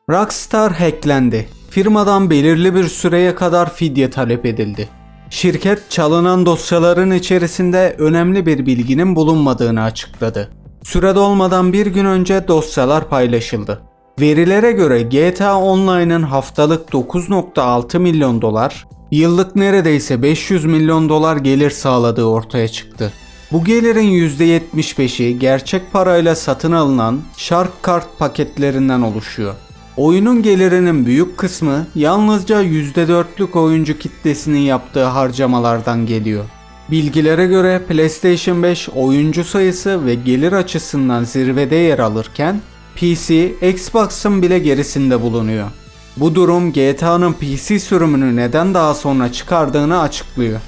Rockstar hacklendi. Firmadan belirli bir süreye kadar fidye talep edildi. Şirket çalınan dosyaların içerisinde önemli bir bilginin bulunmadığını açıkladı. Süre dolmadan bir gün önce dosyalar paylaşıldı. Verilere göre GTA Online'ın haftalık 9.6 milyon dolar, yıllık neredeyse 500 milyon dolar gelir sağladığı ortaya çıktı. Bu gelirin %75'i gerçek parayla satın alınan Shark Card paketlerinden oluşuyor. Oyunun gelirinin büyük kısmı yalnızca %4'lük oyuncu kitlesinin yaptığı harcamalardan geliyor. Bilgilere göre PlayStation 5 oyuncu sayısı ve gelir açısından zirvede yer alırken PC, Xbox'ın bile gerisinde bulunuyor. Bu durum GTA'nın PC sürümünü neden daha sonra çıkardığını açıklıyor.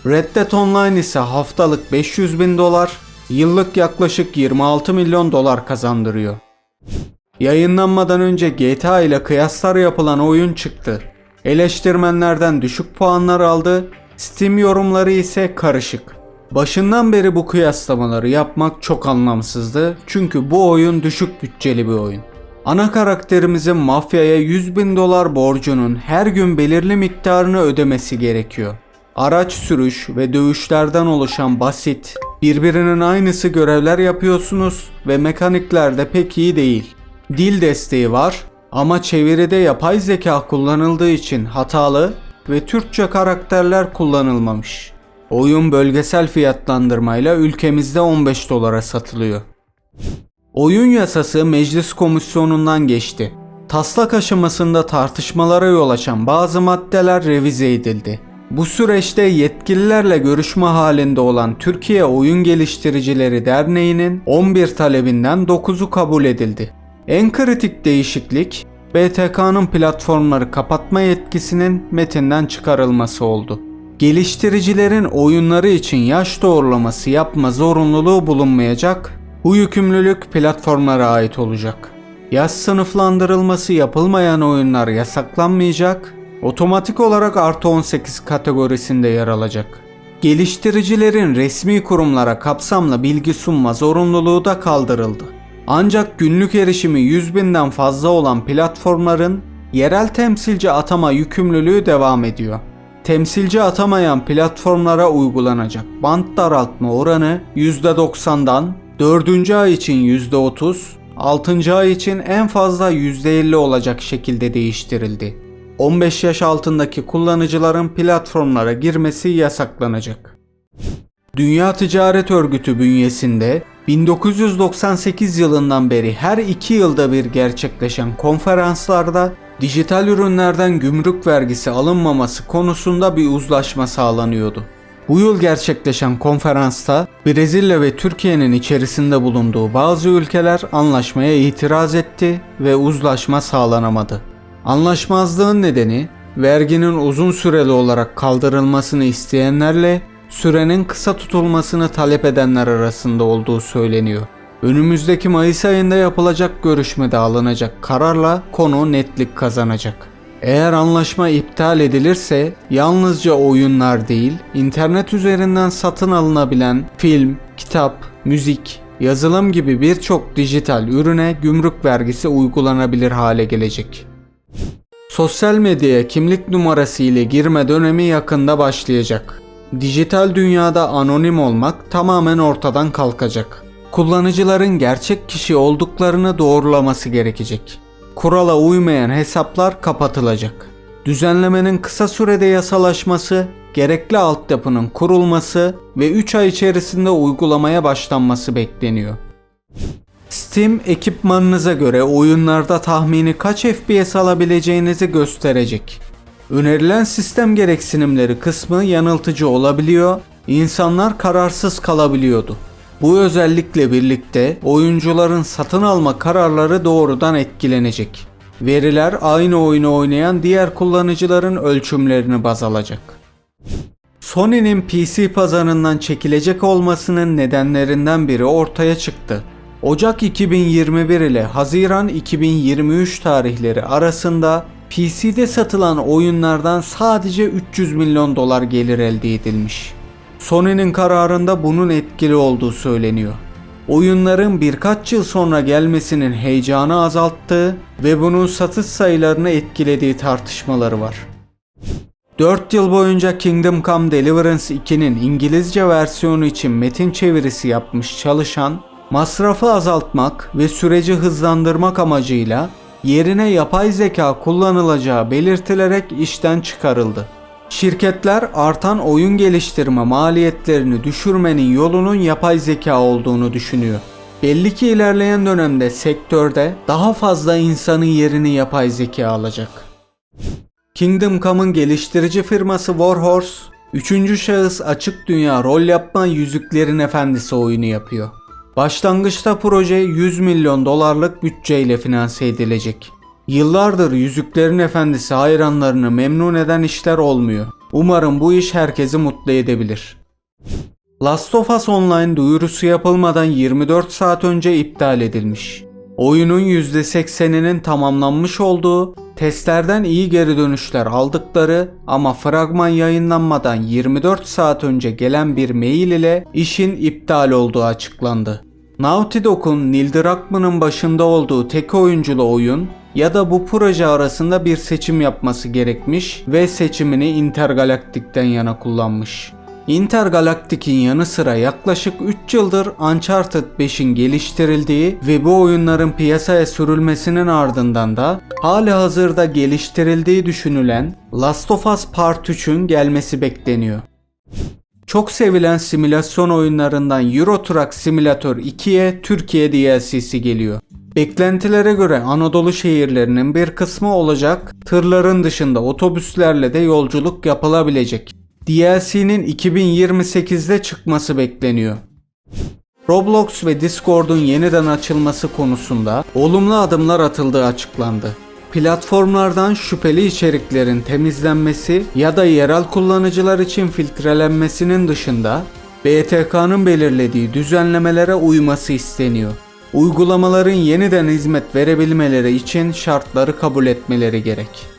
Red Dead Online ise haftalık 500 bin dolar, yıllık yaklaşık 26 milyon dolar kazandırıyor. Yayınlanmadan önce GTA ile kıyaslar yapılan oyun çıktı. Eleştirmenlerden düşük puanlar aldı, Steam yorumları ise karışık. Başından beri bu kıyaslamaları yapmak çok anlamsızdı çünkü bu oyun düşük bütçeli bir oyun. Ana karakterimizin mafyaya 100 bin dolar borcunun her gün belirli miktarını ödemesi gerekiyor. Araç sürüş ve dövüşlerden oluşan basit, birbirinin aynısı görevler yapıyorsunuz ve mekanikler de pek iyi değil. Dil desteği var ama çeviride yapay zeka kullanıldığı için hatalı ve Türkçe karakterler kullanılmamış. Oyun bölgesel fiyatlandırmayla ülkemizde 15 dolara satılıyor. Oyun yasası meclis komisyonundan geçti. Taslak aşamasında tartışmalara yol açan bazı maddeler revize edildi. Bu süreçte yetkililerle görüşme halinde olan Türkiye Oyun Geliştiricileri Derneği'nin 11 talebinden 9'u kabul edildi. En kritik değişiklik, BTK'nın platformları kapatma yetkisinin metinden çıkarılması oldu. Geliştiricilerin oyunları için yaş doğrulaması yapma zorunluluğu bulunmayacak, bu yükümlülük platformlara ait olacak. Yaş sınıflandırılması yapılmayan oyunlar yasaklanmayacak, otomatik olarak artı 18 kategorisinde yer alacak. Geliştiricilerin resmi kurumlara kapsamlı bilgi sunma zorunluluğu da kaldırıldı. Ancak günlük erişimi 100 binden fazla olan platformların yerel temsilci atama yükümlülüğü devam ediyor. Temsilci atamayan platformlara uygulanacak band daraltma oranı %90'dan 4. ay için %30, 6. ay için en fazla %50 olacak şekilde değiştirildi. 15 yaş altındaki kullanıcıların platformlara girmesi yasaklanacak. Dünya Ticaret Örgütü bünyesinde 1998 yılından beri her 2 yılda bir gerçekleşen konferanslarda dijital ürünlerden gümrük vergisi alınmaması konusunda bir uzlaşma sağlanıyordu. Bu yıl gerçekleşen konferansta Brezilya ve Türkiye'nin içerisinde bulunduğu bazı ülkeler anlaşmaya itiraz etti ve uzlaşma sağlanamadı. Anlaşmazlığın nedeni verginin uzun süreli olarak kaldırılmasını isteyenlerle sürenin kısa tutulmasını talep edenler arasında olduğu söyleniyor. Önümüzdeki Mayıs ayında yapılacak görüşmede alınacak kararla konu netlik kazanacak. Eğer anlaşma iptal edilirse yalnızca oyunlar değil, internet üzerinden satın alınabilen film, kitap, müzik, yazılım gibi birçok dijital ürüne gümrük vergisi uygulanabilir hale gelecek. Sosyal medyaya kimlik numarası ile girme dönemi yakında başlayacak. Dijital dünyada anonim olmak tamamen ortadan kalkacak. Kullanıcıların gerçek kişi olduklarını doğrulaması gerekecek. Kurala uymayan hesaplar kapatılacak. Düzenlemenin kısa sürede yasalaşması, gerekli altyapının kurulması ve 3 ay içerisinde uygulamaya başlanması bekleniyor. Steam ekipmanınıza göre oyunlarda tahmini kaç FPS alabileceğinizi gösterecek. Önerilen sistem gereksinimleri kısmı yanıltıcı olabiliyor, insanlar kararsız kalabiliyordu. Bu özellikle birlikte oyuncuların satın alma kararları doğrudan etkilenecek. Veriler aynı oyunu oynayan diğer kullanıcıların ölçümlerini baz alacak. Sony'nin PC pazarından çekilecek olmasının nedenlerinden biri ortaya çıktı. Ocak 2021 ile Haziran 2023 tarihleri arasında PC'de satılan oyunlardan sadece 300 milyon dolar gelir elde edilmiş. Sony'nin kararında bunun etkili olduğu söyleniyor. oyunların birkaç yıl sonra gelmesinin heyecanı azalttığı ve bunun satış sayılarını etkilediği tartışmaları var. 4 yıl boyunca Kingdom Come Deliverance 2'nin İngilizce versiyonu için metin çevirisi yapmış çalışan, masrafı azaltmak ve süreci hızlandırmak amacıyla yerine yapay zeka kullanılacağı belirtilerek işten çıkarıldı. Şirketler artan oyun geliştirme maliyetlerini düşürmenin yolunun yapay zeka olduğunu düşünüyor. Belli ki ilerleyen dönemde sektörde daha fazla insanın yerini yapay zeka alacak. Kingdom Come'ın geliştirici firması Warhorse, 3. şahıs açık dünya rol yapma Yüzüklerin Efendisi oyunu yapıyor. Başlangıçta proje 100 milyon dolarlık bütçeyle finanse edilecek. Yıllardır Yüzüklerin Efendisi hayranlarını memnun eden işler olmuyor. Umarım bu iş herkesi mutlu edebilir. Last of Us Online duyurusu yapılmadan 24 saat önce iptal edilmiş. Oyunun %80'inin tamamlanmış olduğu, testlerden iyi geri dönüşler aldıkları ama fragman yayınlanmadan 24 saat önce gelen bir mail ile işin iptal olduğu açıklandı. Naughty Dog'un Neil Druckmann'ın başında olduğu tek oyunculu oyun ya da bu proje arasında bir seçim yapması gerekmiş ve seçimini Intergalactic'ten yana kullanmış. Intergalactic'in yanı sıra yaklaşık 3 yıldır Uncharted 5'in geliştirildiği ve bu oyunların piyasaya sürülmesinin ardından da halihazırda geliştirildiği düşünülen Last of Us Part 3'ün gelmesi bekleniyor. Çok sevilen simülasyon oyunlarından Euro Truck Simulator 2'ye Türkiye DLC'si geliyor. Beklentilere göre Anadolu şehirlerinin bir kısmı olacak, tırların dışında otobüslerle de yolculuk yapılabilecek. DLC'nin 2028'de çıkması bekleniyor. Roblox ve Discord'un yeniden açılması konusunda olumlu adımlar atıldığı açıklandı. Platformlardan şüpheli içeriklerin temizlenmesi ya da yerel kullanıcılar için filtrelenmesinin dışında BTK'nın belirlediği düzenlemelere uyması isteniyor. Uygulamaların yeniden hizmet verebilmeleri için şartları kabul etmeleri gerek.